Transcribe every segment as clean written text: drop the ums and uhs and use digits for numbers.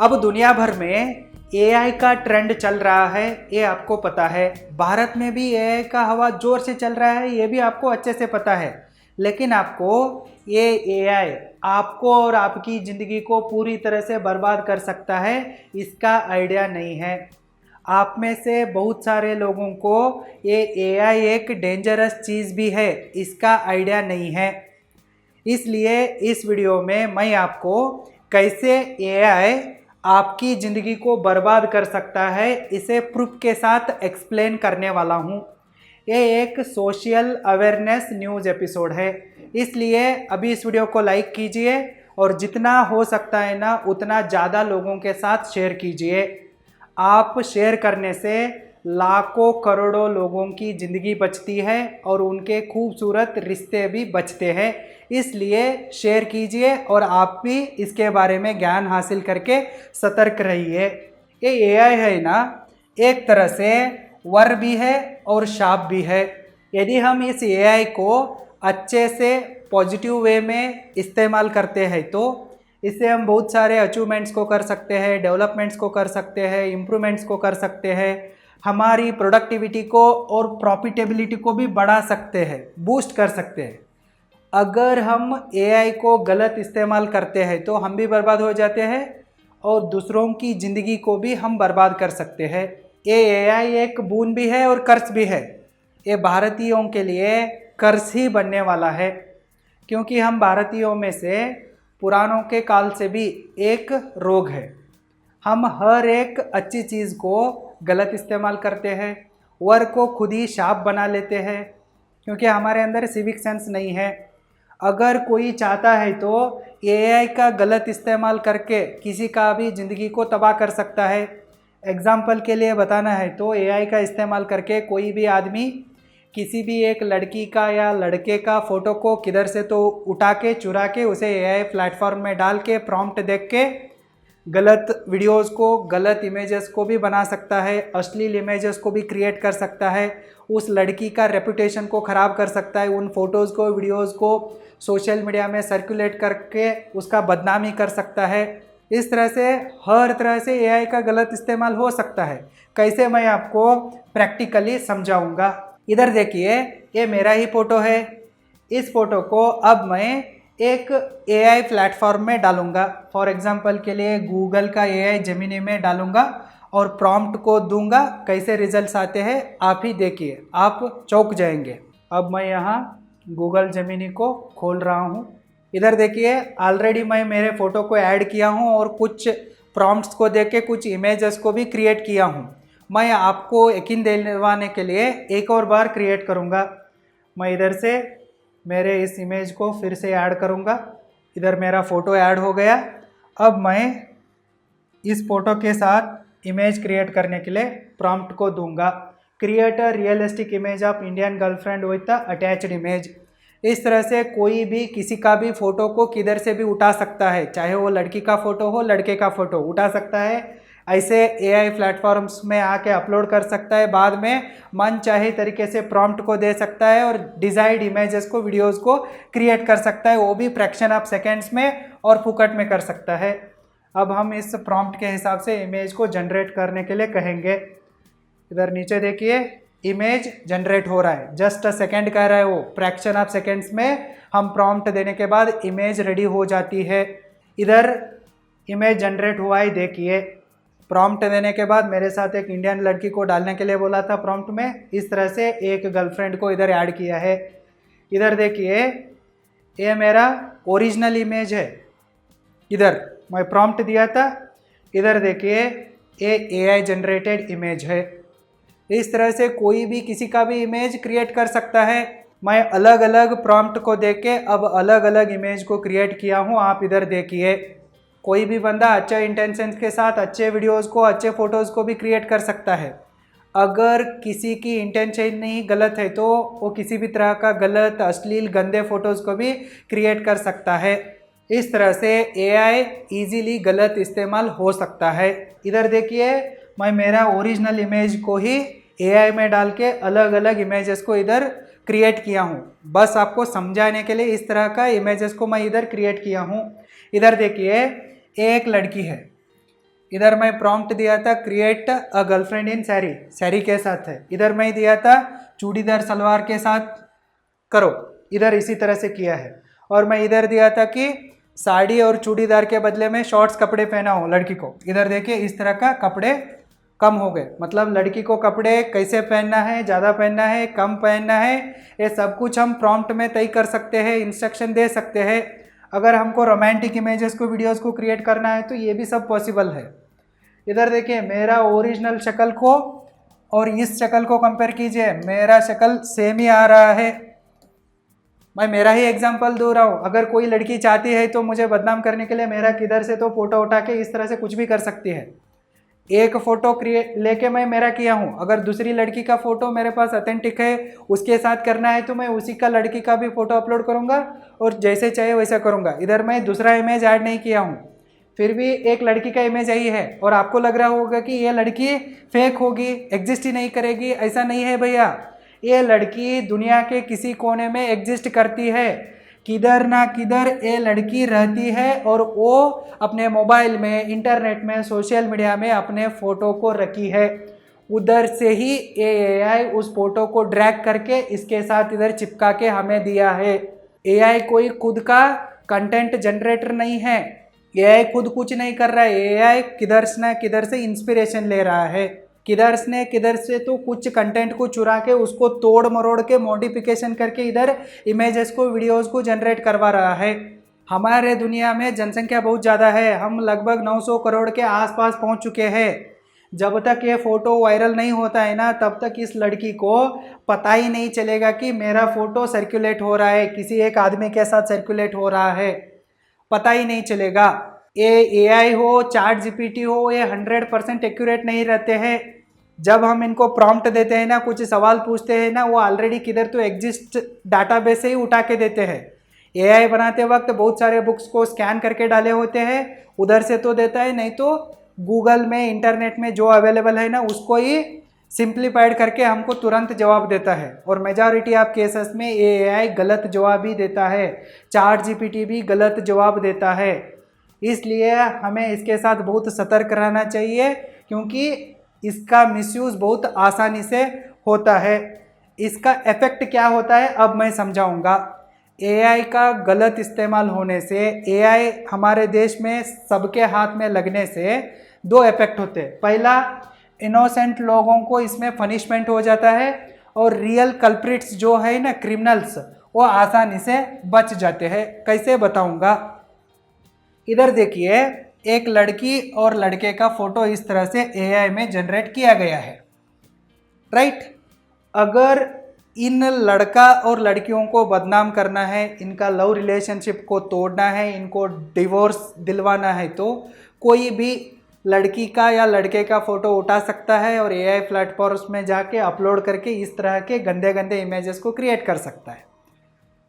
अब दुनिया भर में एआई का ट्रेंड चल रहा है, ये आपको पता है। भारत में भी एआई का हवा जोर से चल रहा है, ये भी आपको अच्छे से पता है। लेकिन आपको ये एआई आपको और आपकी ज़िंदगी को पूरी तरह से बर्बाद कर सकता है, इसका आइडिया नहीं है। आप में से बहुत सारे लोगों को ये एआई एक डेंजरस चीज़ भी है, इसका आइडिया नहीं है। इसलिए इस वीडियो में मैं आपको कैसे एआई आपकी ज़िंदगी को बर्बाद कर सकता है, इसे प्रूफ के साथ एक्सप्लेन करने वाला हूँ। ये एक सोशल अवेयरनेस न्यूज़ एपिसोड है, इसलिए अभी इस वीडियो को लाइक कीजिए और जितना हो सकता है ना उतना ज़्यादा लोगों के साथ शेयर कीजिए। आप शेयर करने से लाखों करोड़ों लोगों की ज़िंदगी बचती है और उनके खूबसूरत रिश्ते भी बचते हैं। इसलिए शेयर कीजिए और आप भी इसके बारे में ज्ञान हासिल करके सतर्क रहिए। ये एआई है ना, एक तरह से वर भी है और शाप भी है। यदि हम इस एआई को अच्छे से पॉजिटिव वे में इस्तेमाल करते हैं तो इससे हम बहुत सारे अचीवमेंट्स को कर सकते हैं, डेवलपमेंट्स को कर सकते हैं, इम्प्रूवमेंट्स को कर सकते हैं, हमारी प्रोडक्टिविटी को और प्रॉफिटेबिलिटी को भी बढ़ा सकते हैं, बूस्ट कर सकते हैं। अगर हम एआई को गलत इस्तेमाल करते हैं तो हम भी बर्बाद हो जाते हैं और दूसरों की ज़िंदगी को भी हम बर्बाद कर सकते हैं। ये एआई एक बोन भी है और कर्ज भी है। ये भारतीयों के लिए कर्ज ही बनने वाला है, क्योंकि हम भारतीयों में से पुरानों के काल से भी एक रोग है। हम हर एक अच्छी चीज़ को गलत इस्तेमाल करते हैं, वर को खुद ही शाप बना लेते हैं, क्योंकि हमारे अंदर सिविक सेंस नहीं है। अगर कोई चाहता है तो एआई का गलत इस्तेमाल करके किसी का भी ज़िंदगी को तबाह कर सकता है। एग्जाम्पल के लिए बताना है तो एआई का इस्तेमाल करके कोई भी आदमी किसी भी एक लड़की का या लड़के का फ़ोटो को किधर से तो उठा के चुरा के उसे एआई प्लेटफॉर्म में डाल के प्रॉम्प्ट देख के गलत वीडियोस को, गलत इमेजेस को भी बना सकता है, अश्लील इमेजेस को भी क्रिएट कर सकता है, उस लड़की का रेपुटेशन को ख़राब कर सकता है, उन फोटोज़ को, वीडियोज़ को सोशल मीडिया में सर्कुलेट करके उसका बदनामी कर सकता है। इस तरह से हर तरह से एआई का गलत इस्तेमाल हो सकता है। कैसे, मैं आपको प्रैक्टिकली समझाऊंगा। इधर देखिए, ये मेरा ही फ़ोटो है। इस फ़ोटो को अब मैं एक एआई प्लेटफॉर्म में डालूंगा। फॉर एग्जांपल के लिए गूगल का एआई जेमिनी में डालूंगा और प्रॉम्प्ट को दूंगा। कैसे रिजल्ट्स आते हैं आप ही देखिए, आप चौंक जाएंगे। अब मैं यहाँ गूगल जेमिनी को खोल रहा हूँ। इधर देखिए, ऑलरेडी मैं मेरे फ़ोटो को ऐड किया हूँ और कुछ प्रॉम्प्ट्स को देके कुछ इमेजेस को भी क्रिएट किया हूँ। मैं आपको यकीन दिलवाने के लिए एक और बार क्रिएट करूँगा। मैं इधर से मेरे इस इमेज को फिर से ऐड करूँगा। इधर मेरा फ़ोटो ऐड हो गया। अब मैं इस फ़ोटो के साथ इमेज क्रिएट करने के लिए प्रॉम्प्ट को दूंगा, create a realistic image of Indian girlfriend with the attached image. इस तरह से कोई भी किसी का भी फ़ोटो को किधर से भी उठा सकता है, चाहे वो लड़की का फ़ोटो हो, लड़के का फ़ोटो उठा सकता है। ऐसे एआई प्लेटफॉर्म्स में आके अपलोड कर सकता है। बाद में मन चाहे तरीके से प्रॉम्प्ट को दे सकता है और डिज़ाइड इमेजेस को, वीडियोस को क्रिएट कर सकता है, वो भी फ्रैक्शन ऑफ सेकेंड्स में और फुकट में कर सकता है। अब हम इस प्रॉम्प्ट के हिसाब से इमेज को जनरेट करने के लिए कहेंगे। इधर नीचे देखिए, इमेज जनरेट हो रहा है, जस्ट अ सेकेंड कह रहा है वो, फ्रैक्शन ऑफ सेकेंड्स में हम प्रॉम्प्ट देने के बाद इमेज रेडी हो जाती है। इधर इमेज जनरेट हुआ है, देखिए। प्रॉम्प्ट देने के बाद मेरे साथ एक इंडियन लड़की को डालने के लिए बोला था प्रॉम्प्ट में, इस तरह से एक गर्लफ्रेंड को इधर ऐड किया है। इधर देखिए, ये मेरा ओरिजिनल इमेज है। इधर मैं प्रॉम्प्ट दिया था, इधर देखिए ये एआई जनरेटेड इमेज है। इस तरह से कोई भी किसी का भी इमेज क्रिएट कर सकता है। मैं अलग अलग प्रॉम्प्ट को देख के अब अलग अलग इमेज को क्रिएट किया हूँ, आप इधर देखिए। कोई भी बंदा अच्छे इंटेंशंस के साथ अच्छे वीडियोस को, अच्छे फ़ोटोज़ को भी क्रिएट कर सकता है। अगर किसी की इंटेंशन ही गलत है तो वो किसी भी तरह का गलत, अश्लील, गंदे फ़ोटोज़ को भी क्रिएट कर सकता है। इस तरह से एआई इजीली गलत इस्तेमाल हो सकता है। इधर देखिए, मैं मेरा ओरिजिनल इमेज को ही एआई में डाल के अलग अलग इमेजेस को इधर क्रिएट किया हूँ। बस आपको समझाने के लिए इस तरह का इमेजेस को मैं इधर क्रिएट किया हूँ। इधर देखिए, एक लड़की है, इधर मैं प्रॉम्प्ट दिया था क्रिएट अ गर्लफ्रेंड इन सैरी, सैरी के साथ है। इधर मैं दिया था चूड़ीदार सलवार के साथ करो, इधर इसी तरह से किया है। और मैं इधर दिया था कि साड़ी और चूड़ीदार के बदले में शॉर्ट्स कपड़े पहना हो लड़की को। इधर देखिए इस तरह का कपड़े कम हो गए, मतलब लड़की को कपड़े कैसे पहनना है, ज़्यादा पहनना है, कम पहनना है, ये सब कुछ हम प्रॉम्प्ट में तय कर सकते हैं, इंस्ट्रक्शन दे सकते हैं। अगर हमको रोमांटिक इमेजेस को, वीडियोस को क्रिएट करना है तो ये भी सब पॉसिबल है। इधर देखिए मेरा ओरिजिनल शक्ल को और इस शक्ल को कंपेयर कीजिए, मेरा शक्ल सेम ही आ रहा है। मैं मेरा ही एग्जांपल दे रहा हूँ। अगर कोई लड़की चाहती है तो मुझे बदनाम करने के लिए मेरा किधर से तो फोटो उठा के इस तरह से कुछ भी कर सकती है। एक फोटो क्रिएट लेके मैं मेरा किया हूँ, अगर दूसरी लड़की का फोटो मेरे पास ऑथेंटिक है उसके साथ करना है तो मैं उसी का लड़की का भी फोटो अपलोड करूँगा और जैसे चाहे वैसा करूँगा। इधर मैं दूसरा इमेज ऐड नहीं किया हूँ, फिर भी एक लड़की का इमेज यही है और आपको लग रहा होगा कि ये लड़की फेक होगी, एग्जिस्ट ही नहीं करेगी। ऐसा नहीं है भैया, ये लड़की दुनिया के किसी कोने में एग्जिस्ट करती है, किधर ना किधर ये लड़की रहती है और वो अपने मोबाइल में, इंटरनेट में, सोशल मीडिया में अपने फ़ोटो को रखी है। उधर से ही एआई उस फोटो को ड्रैग करके इसके साथ इधर चिपका के हमें दिया है। एआई कोई खुद का कंटेंट जनरेटर नहीं है, एआई खुद कुछ नहीं कर रहा है। एआई किधर से किधर से इंस्पिरेशन ले रहा है, किधर से तो कुछ कंटेंट को चुरा के उसको तोड़ मरोड़ के मॉडिफिकेशन करके इधर इमेजेस को, वीडियोस को जनरेट करवा रहा है। हमारे दुनिया में जनसंख्या बहुत ज़्यादा है, हम लगभग 900 करोड़ के आसपास पहुंच चुके हैं। जब तक ये फ़ोटो वायरल नहीं होता है ना, तब तक इस लड़की को पता ही नहीं चलेगा कि मेरा फ़ोटो सर्कुलेट हो रहा है, किसी एक आदमी के साथ सर्कुलेट हो रहा है, पता ही नहीं चलेगा। ये एआई हो, चैट जीपीटी हो, ये 100% एक्यूरेट नहीं रहते हैं। जब हम इनको प्रॉम्प्ट देते हैं ना, कुछ सवाल पूछते हैं ना, वो ऑलरेडी किधर तो एग्जिस्ट डाटाबेस से ही उठा के देते हैं। एआई बनाते वक्त बहुत सारे बुक्स को स्कैन करके डाले होते हैं, उधर से तो देता है, नहीं तो गूगल में, इंटरनेट में जो अवेलेबल है ना उसको ही सिंप्लीफाइड करके हमको तुरंत जवाब देता है। और मेजॉरिटी ऑफ केसेस में एआई गलत जवाब ही देता है, चैट जीपीटी भी गलत जवाब देता है। इसलिए हमें इसके साथ बहुत सतर्क रहना चाहिए, क्योंकि इसका मिसयूज़ बहुत आसानी से होता है। इसका इफ़ेक्ट क्या होता है अब मैं समझाऊंगा। एआई का गलत इस्तेमाल होने से, एआई हमारे देश में सबके हाथ में लगने से दो इफ़ेक्ट होते हैं। पहला, इनोसेंट लोगों को इसमें पनिशमेंट हो जाता है और रियल कल्प्रिट्स जो है ना, क्रिमिनल्स, वो आसानी से बच जाते हैं। कैसे बताऊंगा। इधर देखिए एक लड़की और लड़के का फोटो इस तरह से एआई में जनरेट किया गया है, राइट। अगर इन लड़का और लड़कियों को बदनाम करना है, इनका लव रिलेशनशिप को तोड़ना है, इनको डिवोर्स दिलवाना है, तो कोई भी लड़की का या लड़के का फ़ोटो उठा सकता है और एआई प्लेटफॉर्म्स में जाके अपलोड करके इस तरह के गंदे गंदे इमेजेस को क्रिएट कर सकता है।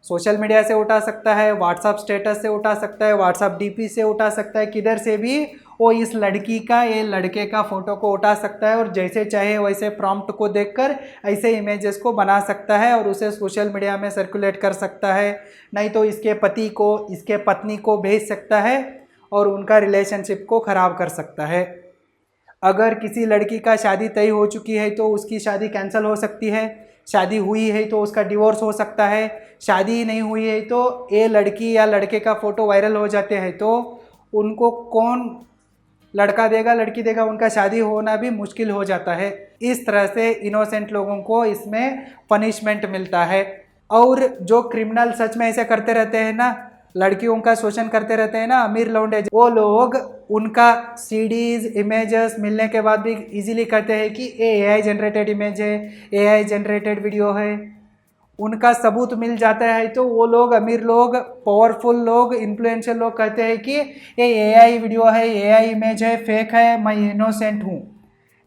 सोशल मीडिया से उठा सकता है, व्हाट्सअप स्टेटस से उठा सकता है, व्हाट्सअप डीपी से उठा सकता है, किधर से भी वो इस लड़की का, ये लड़के का फ़ोटो को उठा सकता है और जैसे चाहे वैसे प्रॉम्प्ट को देखकर ऐसे इमेजेस को बना सकता है और उसे सोशल मीडिया में सर्कुलेट कर सकता है। नहीं तो इसके पति को, इसके पत्नी को भेज सकता है और उनका रिलेशनशिप को ख़राब कर सकता है। अगर किसी लड़की का शादी तय हो चुकी है तो उसकी शादी कैंसिल हो सकती है, शादी हुई है तो उसका डिवोर्स हो सकता है, शादी नहीं हुई है तो ये लड़की या लड़के का फ़ोटो वायरल हो जाते हैं तो उनको कौन लड़का देगा, लड़की देगा, उनका शादी होना भी मुश्किल हो जाता है। इस तरह से इनोसेंट लोगों को इसमें पनिशमेंट मिलता है। और जो क्रिमिनल सच में ऐसे करते रहते हैं ना, लड़कियों का शोषण करते रहते हैं ना, अमीर लौंडे, वो लोग उनका सीडीज, इमेजेस मिलने के बाद भी इजीली कहते हैं कि ये एआई जनरेटेड इमेज है, एआई जनरेटेड वीडियो है। उनका सबूत मिल जाता है तो वो लोग, अमीर लोग, पावरफुल लोग, इन्फ्लुएंशियल लोग कहते हैं कि ये एआई वीडियो है, एआई इमेज है, फेक है, मैं इनोसेंट हूँ।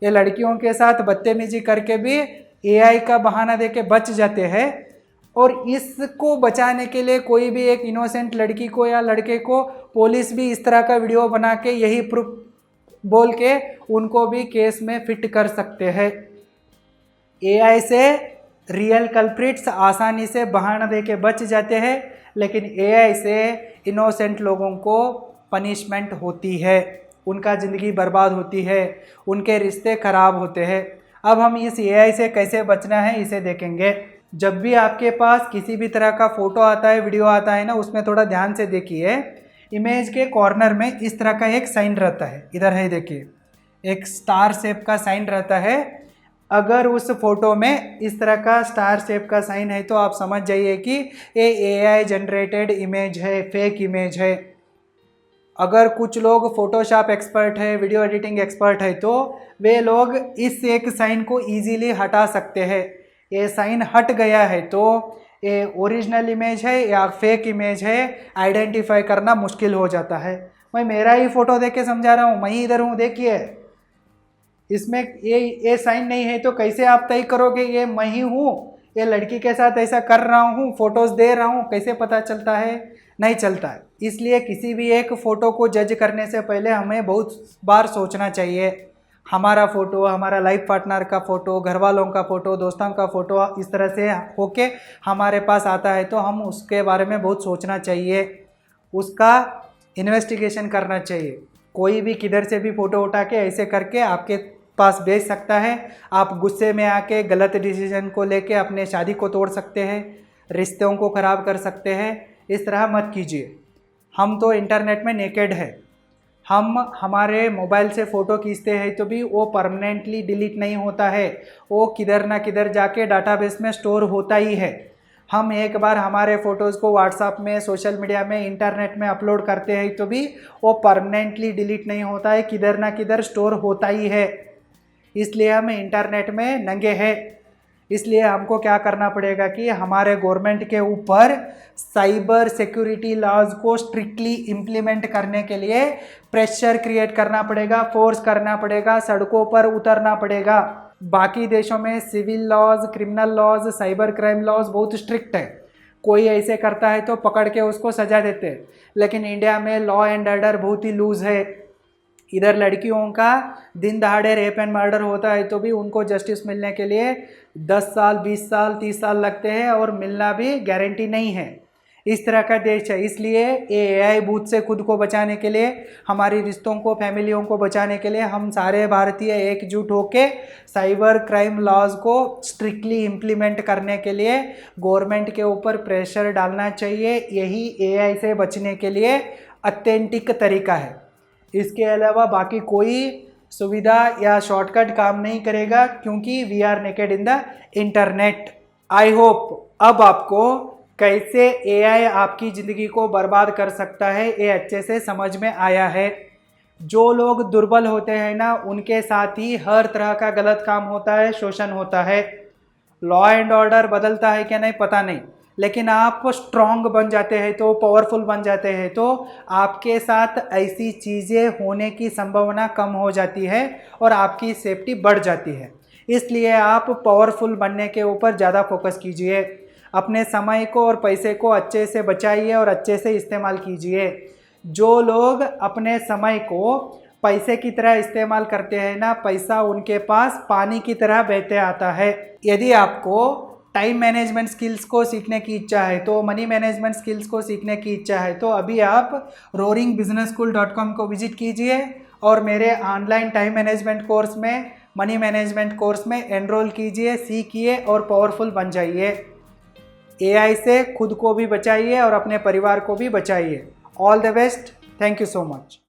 ये लड़कियों के साथ बदतमीजी करके भी एआई का बहाना देके बच जाते हैं। और इसको बचाने के लिए कोई भी एक इनोसेंट लड़की को या लड़के को पुलिस भी इस तरह का वीडियो बना के यही प्रूफ बोल के उनको भी केस में फिट कर सकते हैं। एआई से रियल कल्प्रिट्स आसानी से बहाना दे के बच जाते हैं, लेकिन एआई से इनोसेंट लोगों को पनिशमेंट होती है। उनका ज़िंदगी बर्बाद होती है, उनके रिश्ते ख़राब होते हैं। अब हम इस एआई से कैसे बचना है इसे देखेंगे। जब भी आपके पास किसी भी तरह का फ़ोटो आता है, वीडियो आता है ना, उसमें थोड़ा ध्यान से देखिए। इमेज के कॉर्नर में इस तरह का एक साइन रहता है, इधर है देखिए, एक स्टार शेप का साइन रहता है। अगर उस फोटो में इस तरह का स्टार शेप का साइन है तो आप समझ जाइए कि ये एआई जनरेटेड इमेज है, फेक इमेज है। अगर कुछ लोग फोटोशॉप एक्सपर्ट है, वीडियो एडिटिंग एक्सपर्ट है, तो वे लोग इस एक साइन को इजीली हटा सकते हैं। ये साइन हट गया है तो ये ओरिजिनल इमेज है या फेक इमेज है, आइडेंटिफाई करना मुश्किल हो जाता है। मैं मेरा ही फोटो देख के समझा रहा हूँ, मैं ही इधर हूँ, देखिए इसमें ये साइन नहीं है तो कैसे आप तय करोगे ये मैं ही हूँ? ये लड़की के साथ ऐसा कर रहा हूँ, फोटोज़ दे रहा हूँ, कैसे पता चलता है? नहीं चलता है। इसलिए किसी भी एक फ़ोटो को जज करने से पहले हमें बहुत बार सोचना चाहिए। हमारा फ़ोटो, हमारा लाइफ पार्टनर का फ़ोटो, घर वालों का फ़ोटो, दोस्तों का फ़ोटो इस तरह से होके हमारे पास आता है तो हम उसके बारे में बहुत सोचना चाहिए, उसका इन्वेस्टिगेशन करना चाहिए। कोई भी किधर से भी फ़ोटो उठा के ऐसे करके आपके पास भेज सकता है। आप गुस्से में आके गलत डिसीजन को लेके अपने शादी को तोड़ सकते हैं, रिश्तों को ख़राब कर सकते हैं। इस तरह मत कीजिए। हम तो इंटरनेट में नेकेड है। हम हमारे मोबाइल से फ़ोटो खींचते हैं तो भी वो परमानेंटली डिलीट नहीं होता है, वो किधर ना किधर जाके डाटाबेस में स्टोर होता ही है। हम एक बार हमारे फ़ोटोज़ को व्हाट्सएप में, सोशल मीडिया में, इंटरनेट में अपलोड करते हैं तो भी वो परमानेंटली डिलीट नहीं होता है, किधर ना किधर स्टोर होता ही है। इसलिए हम इंटरनेट में नंगे हैं। इसलिए हमको क्या करना पड़ेगा कि हमारे गवर्नमेंट के ऊपर साइबर सिक्योरिटी लॉज को स्ट्रिक्टली इम्प्लीमेंट करने के लिए प्रेशर क्रिएट करना पड़ेगा, फोर्स करना पड़ेगा, सड़कों पर उतरना पड़ेगा। बाकी देशों में civil laws, criminal laws, cyber crime laws बहुत स्ट्रिक्ट है। कोई ऐसे करता है तो पकड़ के उसको सजा देते हैं, लेकिन इंडिया में लॉ एंड ऑर्डर बहुत ही लूज है। इधर लड़कियों का दिन दहाड़े रेप एंड मर्डर होता है तो भी उनको जस्टिस मिलने के लिए 10 साल, 20 साल, 30 साल लगते हैं और मिलना भी गारंटी नहीं है। इस तरह का देश है। इसलिए एआई भूत से खुद को बचाने के लिए, हमारी रिश्तों को, फैमिलियों को बचाने के लिए हम सारे भारतीय एकजुट होकर साइबर क्राइम लॉज को स्ट्रिक्टली इम्प्लीमेंट करने के लिए गवर्नमेंट के ऊपर प्रेशर डालना चाहिए। यही एआई से बचने के लिए ऑथेंटिक तरीका है। इसके अलावा बाकी कोई सुविधा या शॉर्टकट काम नहीं करेगा, क्योंकि we are naked in the internet. I hope अब आपको कैसे एआई आपकी ज़िंदगी को बर्बाद कर सकता है ये अच्छे से समझ में आया है। जो लोग दुर्बल होते हैं ना, उनके साथ ही हर तरह का गलत काम होता है, शोषण होता है। लॉ एंड ऑर्डर बदलता है क्या नहीं पता नहीं, लेकिन आप स्ट्रॉन्ग बन जाते हैं तो, पावरफुल बन जाते हैं तो आपके साथ ऐसी चीज़ें होने की संभावना कम हो जाती है और आपकी सेफ्टी बढ़ जाती है। इसलिए आप पावरफुल बनने के ऊपर ज़्यादा फोकस कीजिए। अपने समय को और पैसे को अच्छे से बचाइए और अच्छे से इस्तेमाल कीजिए। जो लोग अपने समय को पैसे की तरह इस्तेमाल करते हैं ना, पैसा उनके पास पानी की तरह बहते आता है। यदि आपको टाइम मैनेजमेंट स्किल्स को सीखने की इच्छा है, तो मनी मैनेजमेंट स्किल्स को सीखने की इच्छा है, तो अभी आप roaringbusinessschool.com को विजिट कीजिए और मेरे ऑनलाइन टाइम मैनेजमेंट कोर्स में, मनी मैनेजमेंट कोर्स में एनरोल कीजिए, सीखिए और पावरफुल बन जाइए। एआई से खुद को भी बचाइए और अपने परिवार को भी बचाइए। All the best. Thank you so much.